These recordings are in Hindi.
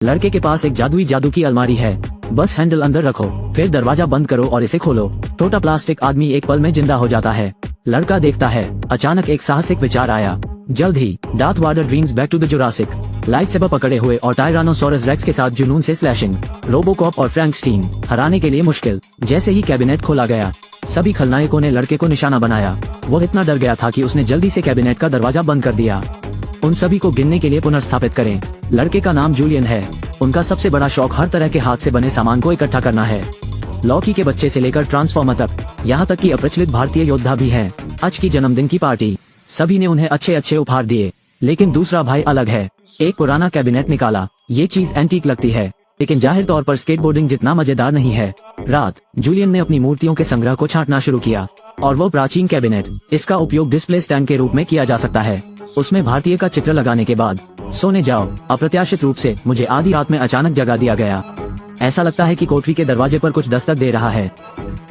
लड़के के पास एक जादू की अलमारी है, बस हैंडल अंदर रखो, फिर दरवाजा बंद करो और इसे खोलो। छोटा प्लास्टिक आदमी एक पल में जिंदा हो जाता है। लड़का देखता है, अचानक एक साहसिक विचार आया। जल्द ही Darth Vader dreams back to the Jurassic, lightsaber पकड़े हुए और टायरानोसोरस रेक्स के साथ जुनून से स्लैशिंग, रोबोकॉप और फ्रैंकस्टीन हराने के लिए मुश्किल। जैसे ही कैबिनेट खोला गया, सभी खलनायकों ने लड़के को निशाना बनाया। वो इतना डर गया था कि उसने जल्दी से कैबिनेट का दरवाजा बंद कर दिया। उन सभी को गिनने के लिए पुनर्स्थापित करें। लड़के का नाम जूलियन है। उनका सबसे बड़ा शौक हर तरह के हाथ से बने सामान को इकट्ठा करना है, लौकी के बच्चे से लेकर ट्रांसफॉर्मर तक, यहाँ तक कि अप्रचलित भारतीय योद्धा भी हैं। आज की जन्मदिन की पार्टी, सभी ने उन्हें अच्छे उपहार दिए, लेकिन दूसरा भाई अलग है। एक पुराना कैबिनेट निकाला। ये चीज एंटीक लगती है, लेकिन जाहिर तौर पर स्केटबोर्डिंग जितना मजेदार नहीं है। रात, जूलियन ने अपनी मूर्तियों के संग्रह को छांटना शुरू किया, और वो प्राचीन कैबिनेट, इसका उपयोग डिस्प्ले स्टैंड के रूप में किया जा सकता है। उसमें भारतीय का चित्र लगाने के बाद सोने जाओ। अप्रत्याशित रूप से मुझे आधी रात में अचानक जगा दिया गया। ऐसा लगता है कि कोठरी के दरवाजे पर कुछ दस्तक दे रहा है।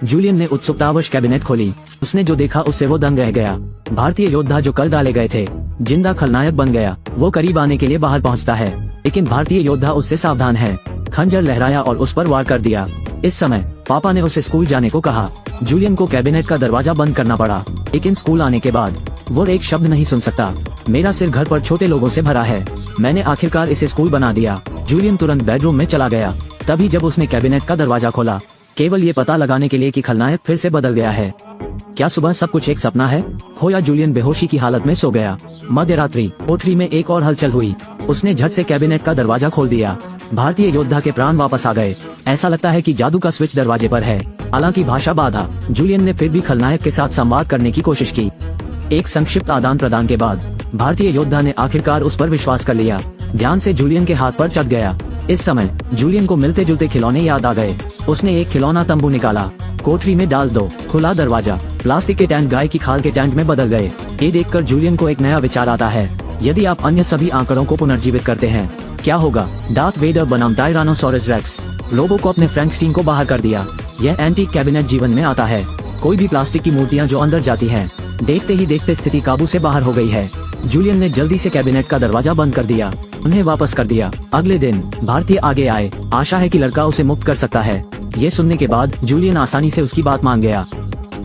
जूलियन ने उत्सुकतावश कैबिनेट खोली। उसने जो देखा उससे वो दंग रह गया। भारतीय योद्धा जो कल डाले गए थे, जिंदा खलनायक बन गया। वो करीब आने के लिए बाहर पहुंचता है, लेकिन भारतीय योद्धा उससे सावधान है। खंजर लहराया और उस पर वार कर दिया। इस समय पापा ने उसे स्कूल जाने को कहा। जूलियन को कैबिनेट का दरवाजा बंद करना पड़ा, लेकिन स्कूल आने के बाद वो एक शब्द नहीं सुन सकता। मेरा सिर घर पर छोटे लोगों से भरा है। मैंने आखिरकार इसे स्कूल बना दिया। जूलियन तुरंत बेडरूम में चला गया। तभी जब उसने कैबिनेट का दरवाजा खोला, केवल ये पता लगाने के लिए कि खलनायक फिर से बदल गया है। क्या सुबह सब कुछ एक सपना है? खोया जूलियन बेहोशी की हालत में सो गया। मध्य रात्रि, कोठरी में एक और हलचल हुई। उसने झट से कैबिनेट का दरवाजा खोल दिया। भारतीय योद्धा के प्राण वापस आ गए। ऐसा लगता है कि जादू का स्विच दरवाजे पर है। हालांकि भाषा बाधा, जूलियन ने फिर भी खलनायक के साथ संवाद करने की कोशिश की। एक संक्षिप्त आदान प्रदान के बाद भारतीय योद्धा ने आखिरकार उस पर विश्वास कर लिया। ध्यान से जूलियन के हाथ पर चढ़ गया। इस समय जूलियन को मिलते जुलते खिलौने याद आ गए। उसने एक खिलौना तंबू निकाला। कोठरी में डाल दो। खुला दरवाजा, प्लास्टिक के टैंक गाय की खाल के टैंक में बदल गए। ये देखकर जूलियन को एक नया विचार आता है। यदि आप अन्य सभी आंकड़ों को पुनर्जीवित करते हैं, क्या होगा? डार्थ वेडर बनाम टायरानोसोरस रेक्स। रोबोकॉप ने फ्रैंकस्टीन को बाहर कर दिया। यह एंटीक कैबिनेट जीवन में आता है। कोई भी प्लास्टिक की मूर्तियां जो अंदर जाती हैं। देखते ही देखते स्थिति काबू से बाहर हो गई है। जूलियन ने जल्दी से कैबिनेट का दरवाजा बंद कर दिया, उन्हें वापस कर दिया। अगले दिन भारतीय आगे आए। आशा है कि लड़का उसे मुक्त कर सकता है। ये सुनने के बाद जूलियन आसानी से उसकी बात मान गया।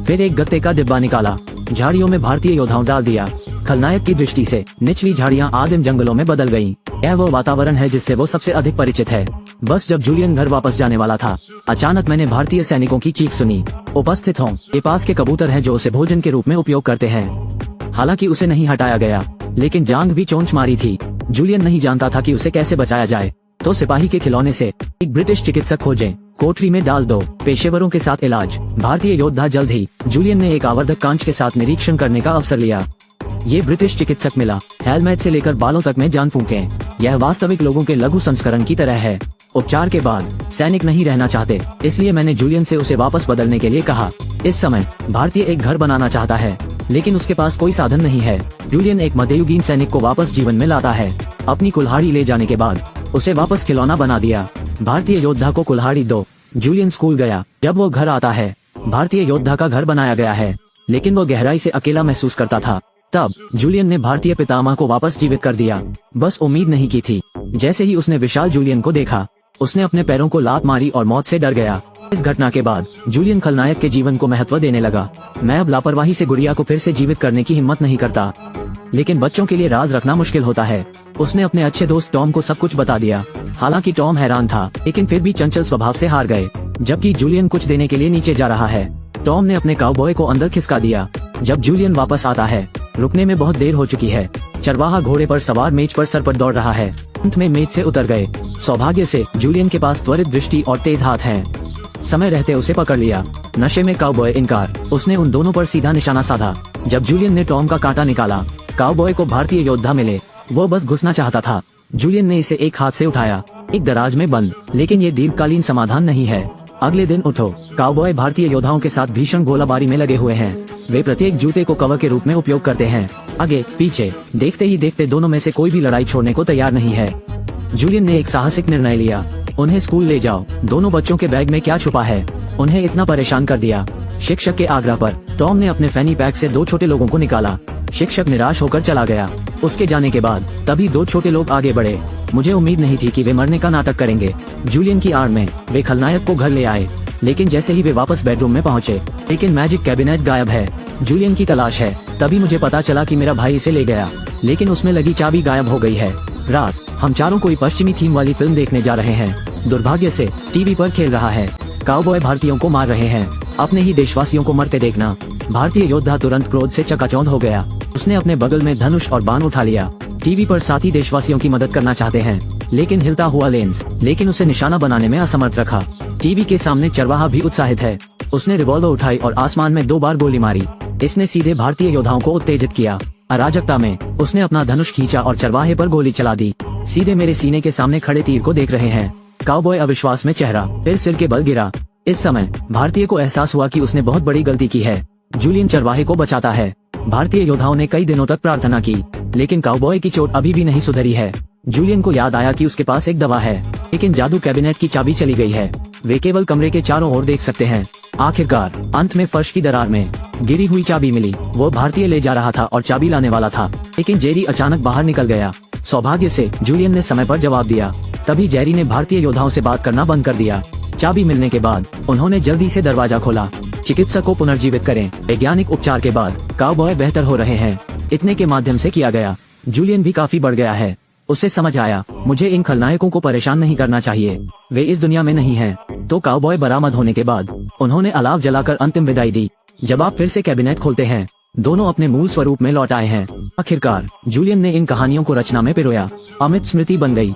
फिर एक गत्ते का डिब्बा निकाला, झाड़ियों में भारतीय योद्धाओं डाल दिया। खलनायक की दृष्टि से निचली झाड़ियां आदिम जंगलों में बदल गईं। यह वो वातावरण है जिससे वो सबसे अधिक परिचित है। बस जब जूलियन घर वापस जाने वाला था, अचानक मैंने भारतीय सैनिकों की चीख सुनी। उपस्थित हों, ये पास के कबूतर हैं जो उसे भोजन के रूप में उपयोग करते हैं। हालांकि उसे नहीं हटाया गया, लेकिन जांग भी चोंच मारी थी। जूलियन नहीं जानता था कि उसे कैसे बचाया जाए, तो सिपाही के खिलौने से एक ब्रिटिश चिकित्सक खोजें। कोठरी में डाल दो। पेशेवरों के साथ इलाज। भारतीय योद्धा जल्द ही। जूलियन ने एक आवर्धक कांच के साथ निरीक्षण करने का अवसर लिया। ये ब्रिटिश चिकित्सक मिला। हेलमेट से लेकर बालों तक में जान फूंके। यह वास्तविक लोगों के लघु संस्करण की तरह है। उपचार के बाद सैनिक नहीं रहना चाहते, इसलिए मैंने जूलियन से उसे वापस बदलने के लिए कहा। इस समय भारतीय एक घर बनाना चाहता है, लेकिन उसके पास कोई साधन नहीं है। जूलियन एक मध्ययुगीन सैनिक को वापस जीवन में लाता है। अपनी कुल्हाड़ी ले जाने के बाद उसे वापस खिलौना बना दिया। भारतीय योद्धा को कुल्हाड़ी दो। जूलियन स्कूल गया। जब वो घर आता है, भारतीय योद्धा का घर बनाया गया है, लेकिन वो गहराई से अकेला महसूस करता था। तब जूलियन ने भारतीय पितामह को वापस जीवित कर दिया। बस उम्मीद नहीं की थी। जैसे ही उसने विशाल जूलियन को देखा, उसने अपने पैरों को लात मारी और मौत से डर गया। इस घटना के बाद जूलियन खलनायक के जीवन को महत्व देने लगा। मैं अब लापरवाही से गुड़िया को फिर से जीवित करने की हिम्मत नहीं करता, लेकिन बच्चों के लिए राज रखना मुश्किल होता है। उसने अपने अच्छे दोस्त टॉम को सब कुछ बता दिया। हालांकि टॉम हैरान था, लेकिन फिर भी चंचल स्वभाव से हार गए। जबकि जूलियन कुछ देने के लिए नीचे जा रहा है, टॉम ने अपने काउबॉय को अंदर खिसका दिया। जब जूलियन वापस आता है, रुकने में बहुत देर हो चुकी है। चरवाहा घोड़े पर सवार मेज पर सर पर दौड़ रहा है। अंत में मेज से उतर गए। सौभाग्य से जूलियन के पास त्वरित दृष्टि और तेज हाथ हैं। समय रहते उसे पकड़ लिया। नशे में काउबॉय इनकार। उसने उन दोनों पर सीधा निशाना साधा। जब जूलियन ने टॉम का कांटा निकाला, काउबॉय को भारतीय योद्धा मिले। वो बस घुसना चाहता था। जूलियन ने इसे एक हाथ से उठाया। एक दराज में बंद, लेकिन ये दीर्घकालीन समाधान नहीं है। अगले दिन उठो। काउबॉय भारतीय योद्धाओं के साथ भीषण गोलाबारी में लगे हुए हैं। वे प्रत्येक जूते को कवर के रूप में उपयोग करते हैं। आगे पीछे देखते ही देखते दोनों में से कोई भी लड़ाई छोड़ने को तैयार नहीं है। जूलियन ने एक साहसिक निर्णय लिया। उन्हें स्कूल ले जाओ। दोनों बच्चों के बैग में क्या छुपा है, उन्हें इतना परेशान कर दिया। शिक्षक के आग्रह पर टॉम ने अपने फैनी पैक से 2 छोटे लोगों को निकाला। शिक्षक निराश होकर चला गया। उसके जाने के बाद तभी दो छोटे लोग आगे बढ़े। मुझे उम्मीद नहीं थी कि वे मरने का नाटक करेंगे। जूलियन की आड़ में वे खलनायक को घर ले आए, लेकिन जैसे ही वे वापस बेडरूम में पहुंचे, लेकिन मैजिक कैबिनेट गायब है। जूलियन की तलाश है। तभी मुझे पता चला कि मेरा भाई इसे ले गया, लेकिन उसमें लगी चाबी गायब हो गई है। रात हम चारों कोई पश्चिमी थीम वाली फिल्म देखने जा रहे हैं। दुर्भाग्य से टीवी पर खेल रहा है। काउबॉय भारतीयों को मार रहे हैं। अपने ही देशवासियों को मरते देखना भारतीय योद्धा तुरंत क्रोध से चकाचौंध हो गया। उसने अपने बगल में धनुष और बाण उठा लिया। टीवी पर साथी देशवासियों की मदद करना चाहते हैं, लेकिन हिलता हुआ लेंस लेकिन उसे निशाना बनाने में असमर्थ रखा। टीवी के सामने चरवाहा भी उत्साहित है। उसने रिवॉल्वर उठाई और आसमान में 2 बार गोली मारी। इसने सीधे भारतीय योद्धाओं को उत्तेजित किया। अराजकता में उसने अपना धनुष खींचा और चरवाहे पर गोली चला दी। सीधे मेरे सीने के सामने खड़े तीर को देख रहे हैं। काउबॉय अविश्वास में चेहरा, फिर सिर के बल गिरा। इस समय भारतीय को एहसास हुआ कि उसने बहुत बड़ी गलती की है। जूलियन चरवाहे को बचाता है। भारतीय योद्धाओं ने कई दिनों तक प्रार्थना की, लेकिन काउबॉय की चोट अभी भी नहीं सुधरी है। जूलियन को याद आया कि उसके पास एक दवा है, लेकिन जादू कैबिनेट की चाबी चली गई है। वे केवल कमरे के चारों ओर देख सकते हैं। आखिरकार अंत में फर्श की दरार में गिरी हुई चाबी मिली। वो भारतीय ले जा रहा था और चाबी लाने वाला था, लेकिन जेरी अचानक बाहर निकल गया। सौभाग्य से जूलियन ने समय पर जवाब दिया। तभी जेरी ने भारतीय योद्धाओं से बात करना बंद कर दिया। चाबी मिलने के बाद उन्होंने जल्दी से दरवाजा खोला। चिकित्सक को पुनर्जीवित करें। वैज्ञानिक उपचार के बाद काउबॉय बेहतर हो रहे हैं। इतने के माध्यम से किया गया। जूलियन भी काफी बढ़ गया है। उसे समझ आया, मुझे इन खलनायकों को परेशान नहीं करना चाहिए, वे इस दुनिया में नहीं हैं। तो काउबॉय बरामद होने के बाद उन्होंने अलाव जलाकर अंतिम विदाई दी। जब आप फिर से कैबिनेट खोलते हैं, दोनों अपने मूल स्वरूप में लौट आए हैं। आखिरकार जूलियन ने इन कहानियों को रचना में पिरोया। अमित स्मृति बन गई।